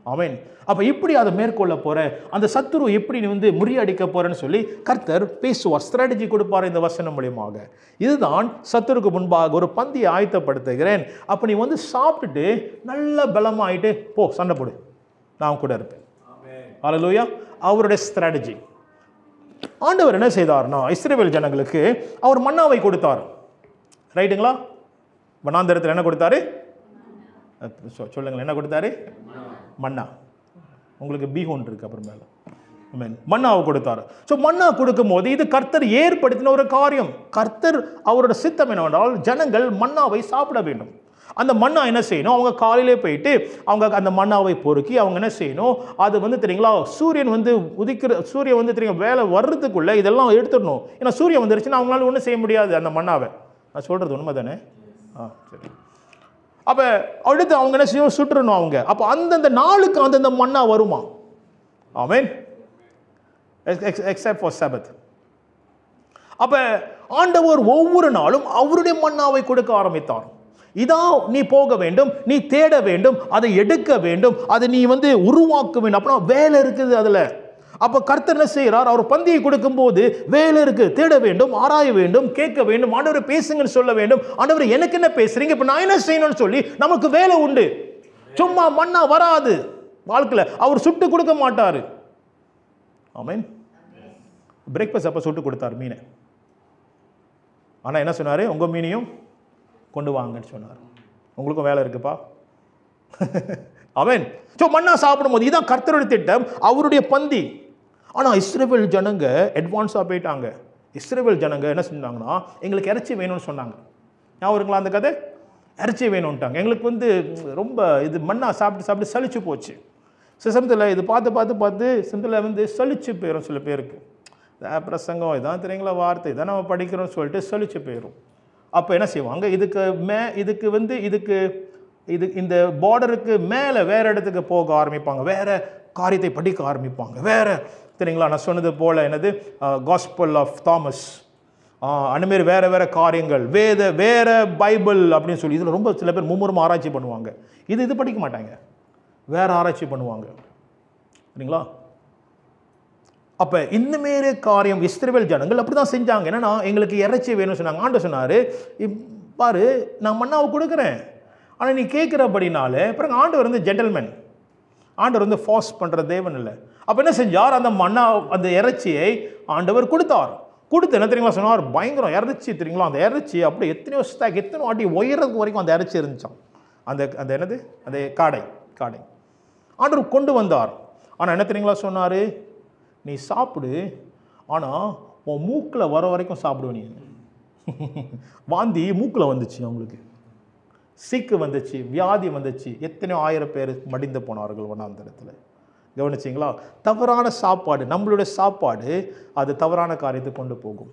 ஆமென். அப்ப இப்படி அதை மேற்கொள்ள போற, அந்த சத்துரு எப்படி நீ வந்து முறியடிக்க போறேன்னு சொல்லி கர்த்தர் பேசுவார், ஸ்ட்ராட்டஜி கொடுப்பார் இந்த வசனம் மூலியமாக. இதுதான் சத்துருக்கு முன்பாக ஒரு பந்தியை ஆயத்தப்படுத்துகிறேன். அப்ப நீ வந்து சாப்பிட்டுட்டு நல்ல பலமாயிட்டு போ, சண்டை போடு, நான் கூட இருப்பேன். அல்லேலூயா. அவருடைய ஸ்ட்ராட்டஜி. ஆண்டவர் என்ன செய்தார்னா இஸ்ரவேல் ஜனங்களுக்கு அவர் மன்னாவை கொடுத்தார். ரைட்டுங்களா? வனாந்தரத்தில் என்ன கொடுத்தாரு? சொல்லுங்கள், என்ன கொடுத்தாரு? மன்னா. உங்களுக்கு பீஹோன் இருக்கு அப்புறமேல. மன்னாவை கொடுத்தாரு. ஸோ மன்னா கொடுக்கும் போது இது கர்த்தர் ஏற்படுத்தின ஒரு காரியம். கர்த்தர் அவரோட சித்தம் என்னவென்றால் ஜனங்கள் மன்னாவை சாப்பிட வேண்டும். அந்த மன்னா என்ன செய்யணும்? அவங்க காலையிலே போயிட்டு அவங்க அந்த மன்னாவை பொறுக்கி அவங்க என்ன செய்யணும்? அது வந்து தெரியுங்களா, சூரியன் வந்து சூரியன் வந்து தெரியுங்க வேலை வர்றதுக்குள்ளே இதெல்லாம் எடுத்துடணும். ஏன்னா சூரியன் வந்துருச்சுன்னா அவங்களால ஒன்றும் செய்ய முடியாது அந்த மன்னாவை. நான் சொல்கிறது உண்மை தானே? சரி. அப்போ அடுத்து அவங்க என்ன செய்யணும்? சுட்டுறணும் அவங்க. அப்போ அந்தந்த நாளுக்கு அந்தந்த மன்னா வருமா? ஆமென். Except for Sabbath. அப்போ ஆண்டவர் ஒவ்வொரு நாளும் அவருடைய மன்னாவை கொடுக்க ஆரம்பித்தார். இதான் நீ போக வேண்டும், நீ தேட வேண்டும், அதை எடுக்க வேண்டும், அதை நீ வந்து உருவாக்க வேண்டும். அப்படின்னா வேலை இருக்குது அதில். அப்போ கர்த்தர் என்ன செய்கிறார்? அவர் பந்தியை கொடுக்கும் போது வேலை இருக்கு. தேட வேண்டும், ஆராய வேண்டும், கேட்க வேண்டும், ஆண்டவரை பேசுங்கன்னு சொல்ல வேண்டும். ஆண்டவர் எனக்கு என்ன பேசுறீங்க, இப்போ நான் என்ன செய்யணும்னு சொல்லி நமக்கு வேலை உண்டு. சும்மா மன்னா வராது வாழ்க்கையில். அவர் சுட்டு கொடுக்க மாட்டார். ஆமென். பிரேக்ஃபாஸ்ட் அப்போ சுட்டு கொடுத்தார் மீனை. ஆனால் என்ன சொன்னார்? உங்கள் மீனையும் கொண்டு வாங்கன்னு சொன்னார். உங்களுக்கும் வேலை இருக்குப்பா. ஆமென். ஸோ மன்னா சாப்பிடும்போது இதான் கர்த்தருடைய திட்டம், அவருடைய பந்தி. ஆனால் இஸ்ரவேல் ஜனங்க அட்வான்ஸாக போயிட்டாங்க. இஸ்ரவேல் ஜனங்க என்ன செஞ்சாங்கன்னா எங்களுக்கு இறைச்சி வேணும்னு சொன்னாங்க. ஞாபகங்களா அந்த கதை? இறைச்சி வேணும்ட்டாங்க. எங்களுக்கு வந்து ரொம்ப இது மன்னா சாப்பிட்டு சாப்பிட்டு சலிச்சு போச்சு. சில சமயத்தில் இது பார்த்து சமயத்தில் வந்து சலிச்சு போயிடும் சில பேருக்கு. பிரசங்கம் இதான் தெரியுங்களா, வார்த்தை இதான் நம்ம படிக்கிறோம்னு சொல்லிட்டு சலிச்சு போயிடும். அப்போ என்ன செய்வாங்க? இதுக்கு இந்த பார்டருக்கு மேலே வேற இடத்துக்கு போக ஆரம்பிப்பாங்க, வேற காரியத்தை படிக்க ஆரம்பிப்பாங்க, வேற தெரியுங்களா. நான் சொன்னது போல என்னது காஸ்பல் ஆஃப் தாமஸ், அந்தமாரி வேற காரியங்கள், வேற பைபிள் அப்படின்னு சொல்லி இதில் ரொம்ப சில பேர் மும்முரமாக ஆராய்ச்சி பண்ணுவாங்க. இது படிக்க மாட்டாங்க, வேற ஆராய்ச்சி பண்ணுவாங்க சரிங்களா. அப்போ இந்தமாரி காரியம் இஸ்ரவேல் ஜனங்கள் அப்படி தான் செஞ்சாங்க. என்னன்னா எங்களுக்கு இறைச்சி வேணும்னு சொன்னாங்க. ஆண்டவர் சொன்னார், பாரு நான் மன்னாவை கொடுக்குறேன், ஆனால் நீ கேட்குறபடினாலே. பிறகு ஆண்டவர் வந்து ஜென்டல்மேன், ஆண்டவர் வந்து ஃபாஸ்ட் பண்ணுற தேவன் இல்லை. அப்போ என்ன செஞ்சார்? அந்த மன்னா அந்த இறைச்சியை ஆண்டவர் கொடுத்தார். கொடுத்து என்ன தெரியுங்களா சொன்னார்? பயங்கரம் இறைச்சி தெரியுங்களா. அந்த இறைச்சி அப்படி எத்தனையோ ஸ்டாக், எத்தனை வாட்டி உயரத்துக்கு வரைக்கும் அந்த இறைச்சி இருந்துச்சான். அந்த என்னது அந்த காடை ஆண்டவர் கொண்டு வந்தார். ஆனால் என்ன தெரியுங்களா சொன்னார்? நீ சாப்பிடு, ஆனால் உன் மூக்கில் வர வரைக்கும் சாப்பிடுவ. நீ வாந்தி மூக்கில் வந்துச்சு, அவங்களுக்கு சீக்கு வந்துச்சு, வியாதி வந்துச்சு, எத்தனையோ 1000 பேர் மடிந்து போனார்கள் வனாந்தரத்தில். கவனிச்சிங்களா? தவறான சாப்பாடு, நம்மளுடைய சாப்பாடு அது தவறான காரியத்தை கொண்டு போகும்.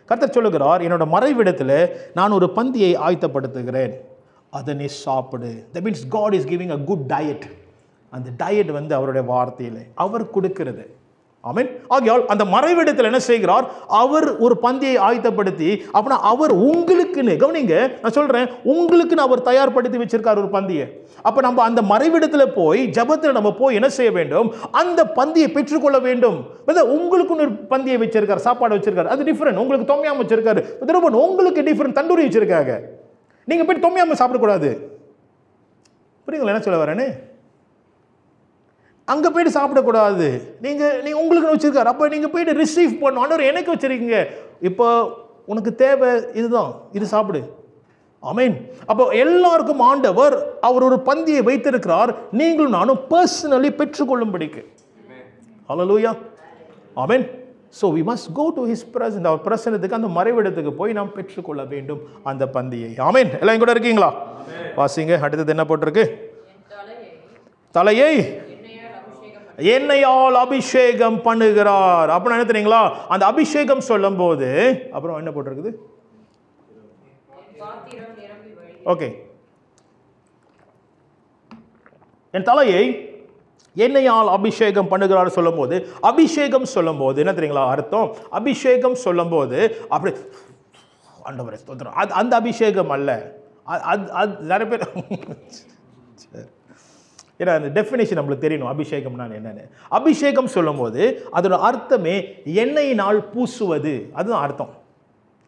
கர்த்தர் சொல்லுகிறார், என்னோட மறைவிடத்தில் நான் ஒரு பந்தியை ஆயத்தப்படுத்துகிறேன், அதை நீ சாப்பிடு. That means God is giving a good diet. அந்த டயட் வந்து அவருடைய வார்த்தையில் அவர் கொடுக்கிறது. ஆமென். ஆகையால் அந்த மறைவிடத்தில் என்ன செய்கிறார்? அவர் ஒரு பந்தியை ஆயத்தப்படுத்தி, அப்படின்னா அவர் உங்களுக்குன்னு, கவனிங்க நான் சொல்றேன், உங்களுக்குன்னு அவர் தயார்படுத்தி வச்சிருக்கார் ஒரு பந்தியை. அப்ப நம்ம அந்த மறைவிடத்தில் போய் ஜபத்தில் நம்ம போய் என்ன செய்ய வேண்டும்? அந்த பந்தியை பெற்றுக்கொள்ள வேண்டும். உங்களுக்குன்னு ஒரு பந்தியை வச்சிருக்காரு, சாப்பாடு வச்சிருக்காரு, அது டிஃபரெண்ட். உங்களுக்கு தொம்யாம் வச்சிருக்காரு, உங்களுக்கு டிஃபரெண்ட் தண்டூரி வச்சிருக்காங்க. நீங்க போய் தொம்யாம சாப்பிடக்கூடாது. புரியுங்களா என்ன சொல்ல வரேன்னு? அங்கே போய்ட்டு சாப்பிடக்கூடாது. நீங்கள் உங்களுக்கு வச்சுருக்காரு, அப்போ நீங்கள் போய்ட்டு ரிசீவ் பண்ணணும். ஆண்டவர் எனக்கு வச்சுருக்கீங்க, இப்போ உனக்கு தேவை இதுதான், இது சாப்பிடு. ஆமென். அப்போ எல்லாருக்கும் ஆண்டவர் அவர் ஒரு பந்தியை வைத்திருக்கிறார், நீங்களும் நானும் பர்சனலி பெற்றுக்கொள்ளும்படிக்கு. Hallelujah. Amen. So we must go to his presence. அவர் பிரசன்னத்துக்கு அந்த மறைவிடத்துக்கு போய் நாம் பெற்றுக்கொள்ள வேண்டும் அந்த பந்தியை. ஆமென். எல்லாம் கூட இருக்கீங்களா? வாசிங்க. அடுத்தது என்ன போட்டிருக்கு? தலையை எண்ணெயால் அபிஷேகம் பண்ணுகிறார். அப்புறம் என்ன தெரியுங்களா? அந்த அபிஷேகம் சொல்லும் போது அப்புறம் என்ன போட்டிருக்குது? ஓகே. என் தலையை எண்ணெயால் அபிஷேகம் பண்ணுகிறார் சொல்லும் போது, அபிஷேகம் சொல்லும் போது என்ன தெரியுங்களா அர்த்தம்? அபிஷேகம் சொல்லும் போது அப்படி ஆண்டவரே ஸ்தோத்திரம், அந்த அபிஷேகம் அல்ல. அது நிறைய பேர் ஏன்னா அந்த டெஃபினேஷன் நம்மளுக்கு தெரியணும் அபிஷேகம்னா என்னன்னு. அபிஷேகம் சொல்லும் போது அதோட அர்த்தமே எண்ணெயினால் பூசுவது, அதுதான் அர்த்தம்.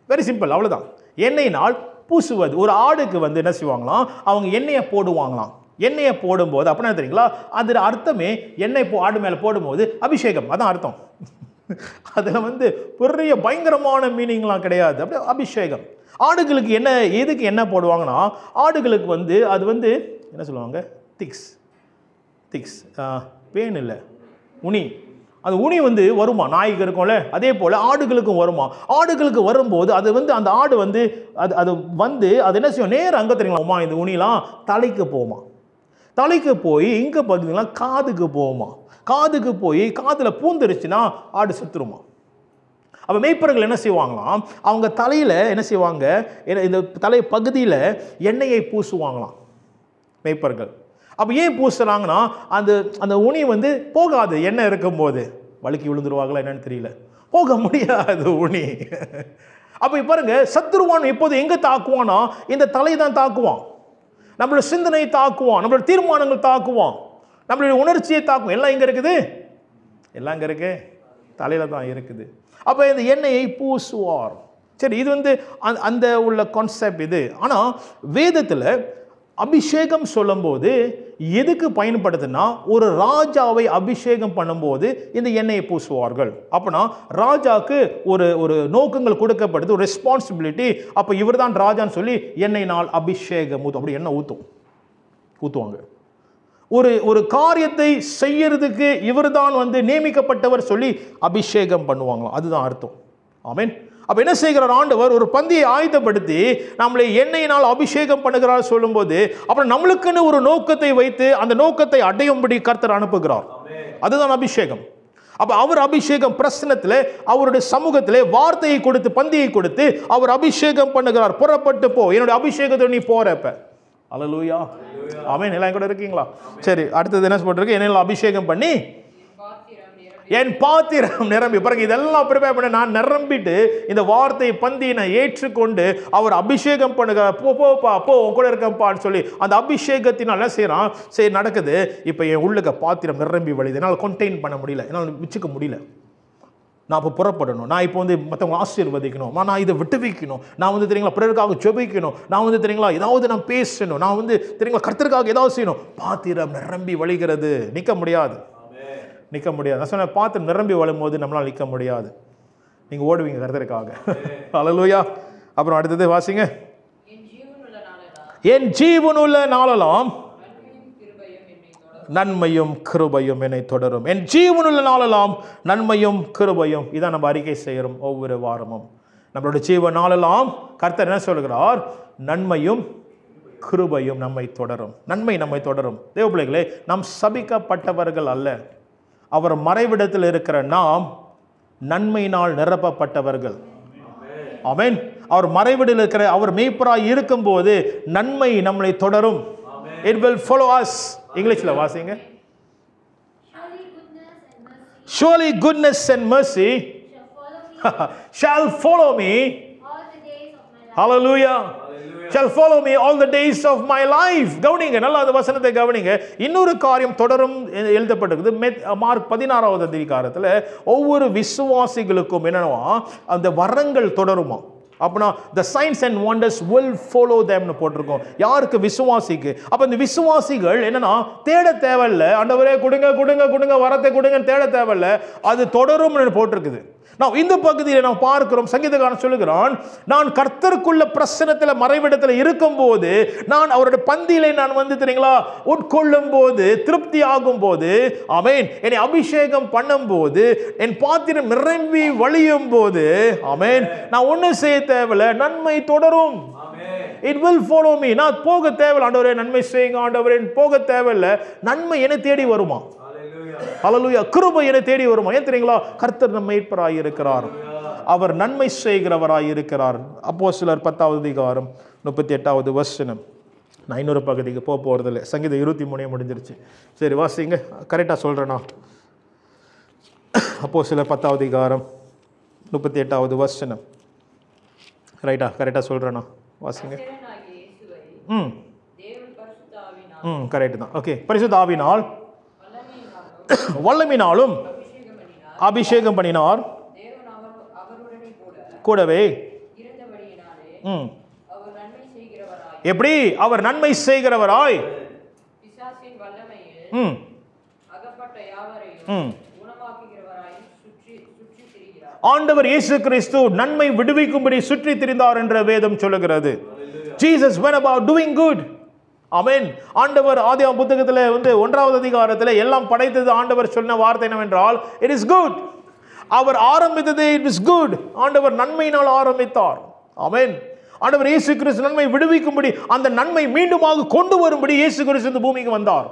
வெரி சிம்பிள், அவ்வளோதான். எண்ணெயினால் பூசுவது. ஒரு ஆடுக்கு வந்து என்ன செய்வாங்களாம்? அவங்க எண்ணெயை போடுவாங்களாம். எண்ணெயை போடும்போது அப்படின்னா தெரியுங்களா, அதோட அர்த்தமே எண்ணெய் ஆடு மேலே போடும்போது அபிஷேகம், அதான் அர்த்தம். அதில் வந்து பெரிய பயங்கரமான மீனிங்லாம் கிடையாது. அப்படியே அபிஷேகம். ஆடுகளுக்கு என்ன, எதுக்கு என்ன போடுவாங்கன்னா, ஆடுகளுக்கு வந்து அது வந்து என்ன சொல்லுவாங்க, திக்ஸ் பேன் இல்லை, உனி. அது உனி வந்து வருமா, நாய்க்கு இருக்கும்ல, அதே போல் ஆடுகளுக்கும் வருமா. ஆடுகளுக்கு வரும்போது அது வந்து அந்த ஆடு வந்து அது வந்து அது என்ன செய்யும், நேரம் அங்கே தெரியுங்களா, இந்த உனிலாம் தலைக்கு போமா. தலைக்கு போய் இங்கே பார்த்தீங்கன்னா காதுக்கு போகுமா. காதுக்கு போய் காதில் பூந்துருச்சுன்னா ஆடு செத்துருமா. அப்போ மேய்ப்பர்கள் என்ன செய்வாங்களாம், அவங்க தலையில் என்ன செய்வாங்க, இந்த தலை பகுதியில் எண்ணெயை பூசுவாங்களாம் மேய்ப்பர்கள். அப்போ ஏன் பூசுறாங்கன்னா, அந்த அந்த உனி வந்து போகாது. எண்ணெய் இருக்கும்போது வழுக்கி விழுந்துருவாங்களா என்னன்னு தெரியல, போக முடியாது உனி. அப்போ பாருங்க, சத்துருவான் எப்போது எங்கே தாக்குவானா, இந்த தலை தான் தாக்குவான். நம்மளோட சிந்தனை தாக்குவான், நம்மளோட தீர்மானங்கள் தாக்குவான், நம்மளுடைய உணர்ச்சியை தாக்குவோம். எல்லாம் எங்கே இருக்குது, எல்லாம் இங்கே இருக்கு, தலையில் தான் இருக்குது. அப்போ இந்த எண்ணெயை பூசுவார். சரி, இது வந்து அந்த உள்ள கான்செப்ட் இது. ஆனால் வேதத்தில் அபிஷேகம் சொல்லும்போது எதுக்கு பயன்படுதுன்னா, ஒரு ராஜாவை அபிஷேகம் பண்ணும்போது இந்த எண்ணெயை பூசுவார்கள். அப்போனா ராஜாவுக்கு ஒரு நோக்கங்கள் கொடுக்கப்படுது, ஒரு ரெஸ்பான்சிபிலிட்டி. அப்போ இவர் தான் ராஜான்னு சொல்லி எண்ணெயினால் அபிஷேகம் அப்படி எண்ணெய் ஊற்றுவாங்க. ஒரு காரியத்தை செய்யறதுக்கு இவர் தான் வந்து நியமிக்கப்பட்டவர் சொல்லி அபிஷேகம் பண்ணுவாங்களாம். அதுதான் அர்த்தம். ஆமென். அப்போ என்ன செய்கிறார் ஆண்டவர், ஒரு பந்தியை ஆயத்தப்படுத்தி நம்மளை எண்ணெயினால் அபிஷேகம் பண்ணுகிறார் சொல்லும்போது, அப்புறம் நம்மளுக்குன்னு ஒரு நோக்கத்தை வைத்து அந்த நோக்கத்தை அடையும்படி கர்த்தர் அனுப்புகிறார். அதுதான் அபிஷேகம். அப்போ அவர் அபிஷேகம் பிரசனத்தில், அவருடைய சமூகத்திலே வார்த்தையை கொடுத்து, பந்தியை கொடுத்து அவர் அபிஷேகம் பண்ணுகிறார். புறப்பட்டு போ, என்னுடைய அபிஷேகத்தை நீ போறப்ப. அல்லேலூயா, ஆமென். எல்லாம் கூட இருக்கீங்களா? சரி, அடுத்தது என்ன போட்டிருக்கு, என்னெல்லாம் அபிஷேகம் பண்ணி என் பாத்திரம் நிரம்பி. பிறகு இதெல்லாம் ப்ரிப்பேர் பண்ண நான் நிரம்பிட்டு இந்த வார்த்தை பந்தியை நான் ஏற்றுக்கொண்டு அவர் அபிஷேகம் பண்ணுகிறார். போப்பா போ, உன் கூட இருக்கப்பான்னு சொல்லி அந்த அபிஷேகத்தினால் என்ன செய்யறான், சரி நடக்குது. இப்போ என் உள்ளுக்க பாத்திரம் நிரம்பி வழியுது, என்னால் கண்டெயின் பண்ண முடியல, என்னால் வச்சுக்க முடியல. நான் இப்போ புறப்படணும், நான் இப்போ வந்து மற்றவங்க ஆசீர்வதிக்கணும், நான் இதை விட்டு வைக்கணும், நான் வந்து தெரியுங்களா பிறருக்காக ஜெபிக்கணும், நான் வந்து தெரியுங்களா ஏதாவது நான் பேசணும், நான் வந்து தெரியுங்களா கர்த்தருக்காக ஏதாவது செய்யணும். பாத்திரம் நிரம்பி வழிகிறது, நிற்க முடியாது, நிற்க முடியாது. நான் சொன்னேன், பாத்திரம் நிரம்பி வழும்போது நம்மளால் நிற்க முடியாது. நீங்கள் ஓடுவீங்க கர்த்தருக்காக. அல்லேலூயா. அப்புறம் அடுத்தது வாசிங்க. என் ஜீவனுள்ள நாளெல்லாம் நன்மையும் கிருபையும் என்னை தொடரும். என் ஜீவனுள்ள நாளெல்லாம் நன்மையும் கிருபையும். இதான் நம்ம அறிக்கை செய்கிறோம் ஒவ்வொரு வாரமும். நம்மளுடைய ஜீவ நாளெல்லாம் கர்த்தர் என்ன சொல்கிறார், நன்மையும் கிருபையும் நம்மை தொடரும். நன்மை நம்மை தொடரும். தேவ பிள்ளைகளே, நாம் சபிக்கப்பட்டவர்கள் அல்ல. அவர் மறைவிடத்தில் இருக்கிற நாம் நன்மையினால் நிரப்பப்பட்டவர்கள். ஆமென். அவர் மறைவிடத்தில் இருக்கிற அவர் மேய்ப்பராய் இருக்கும்போது நன்மை நம்மளை தொடரும். It will follow us. இங்கிலீஷ்ல வாசிங்க. Surely goodness and mercy shall follow me. Hallelujah. Shall follow me all the days of my life. கவனிங்க, நல்லா அந்த வசனத்தை கவனிங்க. இன்னொரு காரியம் தொடரும் எழுதப்பட்டிருக்குது மார்க் 16வது அதிகாரத்தில். ஒவ்வொரு விசுவாசிகளுக்கும் என்னன்னா அந்த வரங்கள் தொடருமா. அப்படின்னா the signs and wonders will follow them னு போட்டிருக்கோம். யாருக்கு? விசுவாசிக்கு. அப்ப இந்த விசுவாசிகள் என்னன்னா தேட தேவையில்ல, ஆண்டவரே கொடுங்க கொடுங்க கொடுங்க வரத்தை கொடுங்கன்னு தேட தேவையில்ல, அது தொடரும்னு போட்டிருக்குது. நான் இந்த பகுதியில் நாம் பார்க்கிறோம், சங்கீதக்காரன் சொல்லுகிறான், நான் கர்த்தருக்குள்ள பிரசன்னத்தில் மறைவிடத்தில் இருக்கும்போது, நான் அவருடைய பந்தியிலே நான் வந்து தெரியுங்களா உட்கொள்ளும் போது, திருப்தி ஆகும் போது, ஆமென், என்னை அபிஷேகம் பண்ணும் போது, என் பாத்திரம் நிரம்பி வழியும் போது, ஆமென், நான் ஒன்றும் செய்ய தேவையில்ல, நன்மை தொடரும். It will follow me. நான் போக தேவையில்லை, ஆண்டவரே நன்மை செய்யுங்க ஆண்டவரே போக தேவையில்லை, நன்மை என்னை தேடி வருமா. ஹல்லேலூயா. கிருபை என்னை தேடி வருமா. ஏன் தெரியுங்களா, கர்த்தர் நம்ம மீட்பராய் இருக்கிறார், அவர் நன்மை செய்கிறவராய் இருக்கிறார். அப்போஸ்தலர் 10வது அதிகாரம் 38வது வசனம். நான் இன்னொரு பகுதிக்கு போக போகிறதில்லை, சங்கீதம் 23 முடிஞ்சிருச்சு. சரி வாசிங்க, கரெக்டாக சொல்கிறேண்ணா. அப்போஸ்தலர் 10வது அதிகாரம் 38வது வசனம். ரைட்டா, கரெக்டாக சொல்கிறேண்ணா, வாசிங்க. கரெக்டு தான். ஓகே. பரிசுத்த ஆவியினால் வல்லமையினாலும் அபிஷேகம் பண்ணினார், கூடவே எப்படி அவர் நன்மை செய்கிறவராய் ஆண்டவர் இயேசு கிறிஸ்து நன்மை விடுவிக்கும்படி சுற்றி திரிந்தார் என்ற வேதம் சொல்லுகிறது. Jesus went about doing good. ஆமென். ஆண்டவர் ஆதியாகம புத்தகத்திலே 1வது அதிகாரத்திலே எல்லாம் படைத்தது ஆண்டவர் சொன்ன வார்த்தை என்னவென்றால் it is good. அவர் ஆரம்பித்தது it is good. ஆண்டவர் நன்மையினால் ஆரம்பித்தார். ஆமென். ஆண்டவர் இயேசு கிறிஸ்து நன்மை விடுவிக்கும்படி அந்த நன்மை மீண்டுமாக கொண்டு வரும்படி இயேசு கிறிஸ்து இந்த பூமிக்கு வந்தார்.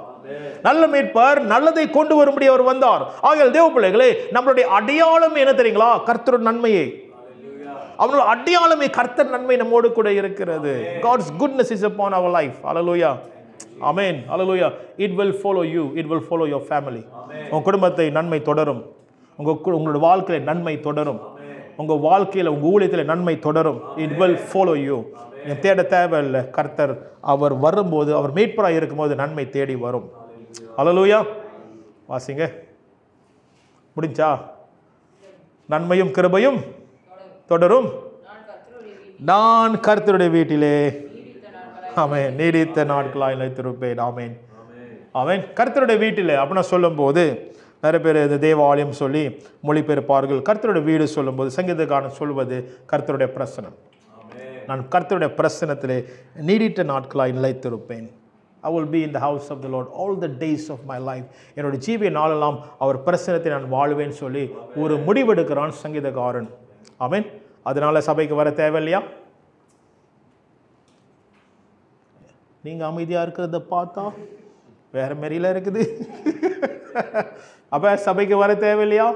நல்ல மீட்பர் நல்லதை கொண்டு வரும்படி அவர் வந்தார். ஆகையால் தேவ பிள்ளைகளே, நம்மளுடைய அடையாளம் என்ன தெரியுங்களா? கர்த்தருடைய நன்மையே. அவனுடைய அடையாளமே கர்த்தர் நன்மை நம்மோடு கூட இருக்கிறது. God's goodness is upon our life. Hallelujah. Amen. Hallelujah. It will follow you. It will follow your family. உங்க குடும்பத்தை நன்மை தொடரும். உங்களுடைய வாழ்க்கையில நன்மை தொடரும். உங்க வாழ்க்கையில உங்க ஊழியத்தில நன்மை தொடரும். It will follow you. தேட தேவையில்லை. கர்த்தர் அவர் வரும்போது, அவர் மீட்பராய் இருக்கும்போது நன்மை தேடி வரும். ஹல்லேலூயா. வாசிங்க. முடிஞ்சா? நன்மையும் கிருபையும் தொடரும். நான் கர்த்தருடைய வீட்டிலே ஆமென் நீடித்த நாட்களாய் நிலைத்திருப்பேன். ஆமென். ஆமென். கர்த்தருடைய வீட்டிலே அப்படின்னா சொல்லும்போது நிறைய பேர் இந்த தேவாலயம் சொல்லி மொழிபெயர்ப்பார்கள். கர்த்தருடைய வீடு சொல்லும்போது சங்கீதக்காரன் சொல்வது கர்த்தருடைய பிரசனம். நான் கர்த்தருடைய பிரசனத்திலே நீடித்த நாட்களாய் நிலைத்திருப்பேன். I will be in the house of the Lord all the days of my life. என்னுடைய ஜீவிய நாளெல்லாம் அவர் பிரசனத்தை நான் வாழ்வேன் சொல்லி ஒரு முடிவெடுக்கிறான் சங்கீதக்காரன். ஆமென். அதனால சபைக்கு வர தேவையில்லையா? நீங்க அமைதியா இருக்கிறத பார்த்தா வேற மாதிரில இருக்குது. அப்ப சபைக்கு வர தேவையில்லையா?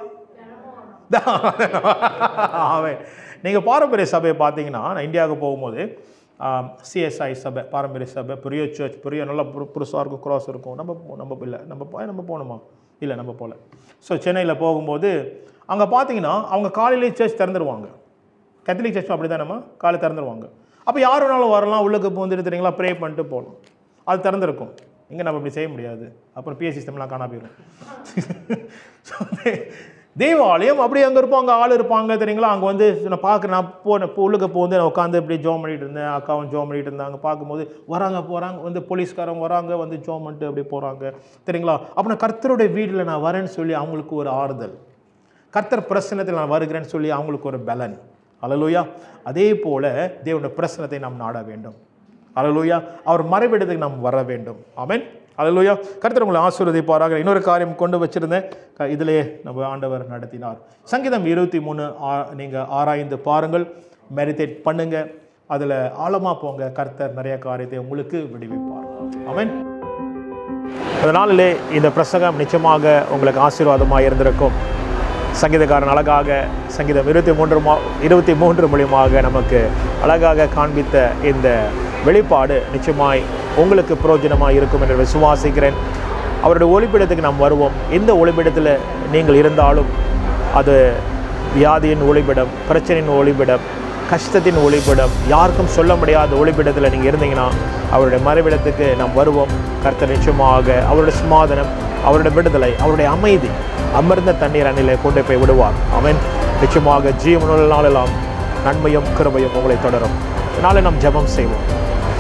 ஆமென். நீங்க பாரம்பரிய சபையை பார்த்தீங்கன்னா, நான் இந்தியாவுக்கு போகும்போது சிஎஸ்ஐ சபை, பாரம்பரிய சபை, பெரிய சர்ச், பெரிய நல்லா புதுசாக இருக்கும், கிராஸ் இருக்கும். நம்ம போகணுமா? இல்லை, நம்ம போகல. ஸோ சென்னையில் போகும்போது அங்கே பார்த்தீங்கன்னா அவங்க காலையிலேயே சர்ச் திறந்துருவாங்க. கேத்தலிக் சர்ச்சும் அப்படி தானேம்மா, காலை திறந்துருவாங்க. அப்போ யார் வேணாலும் வரலாம், உள்ளுக்கு பூந்துட்டு தெரியுங்களா, ப்ரே பண்ணிட்டு போகலாம். அது திறந்துருக்கும். இங்கே நம்ம இப்படி செய்ய முடியாது. அப்புறம் பிஎஸ் சிஸ்டம்லாம் காணா போயிடும். தேவாலயம் அப்படி அங்கே இருப்போம், அங்கே ஆள் இருப்பாங்க தெரியுங்களா. அங்கே நான் பார்க்குறேன், நான் போனேன், உள்ளுக்கு போந்து நான் உட்காந்து இப்படி ஜோம் பண்ணிட்டு இருந்தேன். அக்காவும் ஜோம் பண்ணிட்டு இருந்தாங்க. பார்க்கும்போது வராங்க போகிறாங்க, போலீஸ்காரங்க வராங்க, ஜோம் பண்ணிட்டு அப்படி போகிறாங்க தெரியுங்களா. அப்போ நான் கர்த்தருடைய வீட்டில் நான் வரேன்னு சொல்லி அவங்களுக்கு ஒரு ஆறுதல், கர்த்தர் பிரசனத்தில் நான் வருகிறேன்னு சொல்லி அவங்களுக்கு ஒரு பலன். ஹல்லேலூயா. அதே போல தேவனுடைய பிரசனத்தை நாம் நாட வேண்டும். ஹல்லேலூயா. அவர் மறைவிடத்துக்கு நாம் வர வேண்டும். ஆமென். ஹல்லேலூயா. கர்த்தர் உங்களை ஆசீர்வதிப்பாராக. இன்னொரு காரியம் கொண்டு வச்சிருந்தேன், இதிலே நம்ம ஆண்டவர் நடத்தினார். சங்கீதம் 23 நீங்கள் ஆராய்ந்து பாருங்கள், மெடிடேட் பண்ணுங்க, அதில் ஆழமாக போங்க. கர்த்தர் நிறைய காரியத்தை உங்களுக்கு விடுவிப்பார். ஆமென். அதனாலே இந்த பிரசங்கம் நிச்சயமாக உங்களுக்கு ஆசீர்வாதமாக இருந்திருக்கும். சங்கீதக்காரன் அழகாக சங்கீதம் 23 மூலியமாக நமக்கு அழகாக காண்பித்த இந்த வெளிப்பாடு நிச்சயமாய் உங்களுக்கு பிரயோஜனமாக இருக்கும் என்று விசுவாசிக்கிறேன். அவருடைய ஒளிப்பிடத்துக்கு நாம் வருவோம். இந்த ஒளிப்பிடத்தில் நீங்கள் இருந்தாலும், அது வியாதியின் ஒளிப்பிடம், பிரச்சனையின் ஒளிப்பிடம், கஷ்டத்தின் ஒளிப்பிடம், யாருக்கும் சொல்ல முடியாத ஒளிப்பிடத்தில் நீங்கள் இருந்தீங்கன்னா அவருடைய மறைவிடத்துக்கு நாம் வருவோம். கர்த்தர் நிச்சயமாக அவருடைய சமாதானம், அவருடைய விடுதலை, அவருடைய அமைதி, அமர்ந்த தண்ணீர் அணிலே கொண்டு போய் விடுவார். அவன் நிச்சயமாக ஜீவனுள்ள நாளெல்லாம் நன்மையும் கிருபையும் உங்களை தொடரும். இதனால நாம் ஜெபம் செய்வோம்.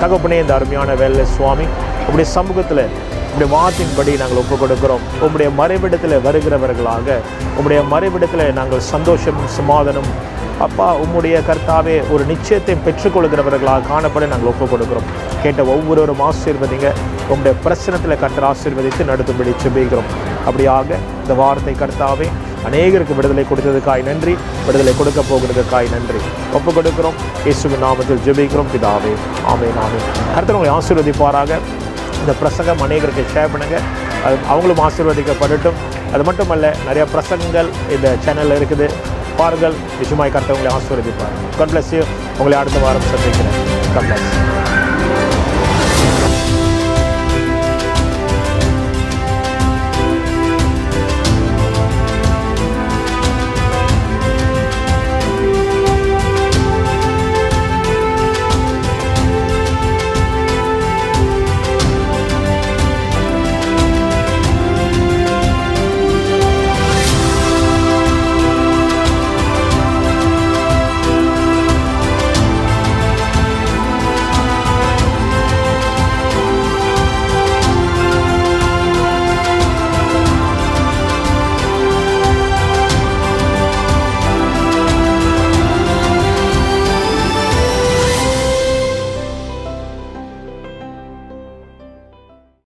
தகப்பனே, இந்த அருமையான வேலை சுவாமி, உங்களுடைய சமூகத்தில் உங்களுடைய வார்த்தையின்படி நாங்கள் ஒப்புக் கொடுக்கிறோம். உங்களுடைய மறைவிடத்தில் வருகிறவர்களாக, உங்களுடைய மறைவிடத்தில் நாங்கள் சந்தோஷமும் சமாதானம் அப்பா உம்முடைய கர்த்தாவே ஒரு நிச்சயத்தை பெற்றுக்கொள்கிறவர்களாக காணப்பட நாங்கள் ஒப்புக் கொடுக்கிறோம். கேட்ட ஒவ்வொருவரும் ஆசீர்வதிங்க. உங்களுடைய பிரச்சனத்தில் கர்த்தர் ஆசீர்வதித்து நடத்தும்படி ஜெபிக்கிறோம். அப்படியாக இந்த வார்த்தை கர்த்தாவே அநேகருக்கு விடுதலை கொடுத்ததுக்காய் நன்றி, விடுதலை கொடுக்க போகிறதுக்காய் நன்றி. ஒப்புக் கொடுக்கிறோம். இயேசுவின் நாமத்தில் ஜெபிக்கிறோம் பிதாவே. ஆமென். ஆமென். கர்த்தர் உங்களை ஆசீர்வதிப்பாராக. இந்த பிரசங்கம் அநேகருக்கு ஷேர் பண்ணுங்க, அவங்களும் ஆசீர்வதிக்கப்படட்டும். அது மட்டுமல்ல, நிறைய பிரசங்கங்கள் இந்த சேனலில் இருக்குது, பாருங்கள். நிச்சயமாய் கர்த்தர் உங்களை ஆசீர்வதிப்பார். God bless you. உங்களை அடுத்த வாரம் சந்திக்கிறேன். God bless.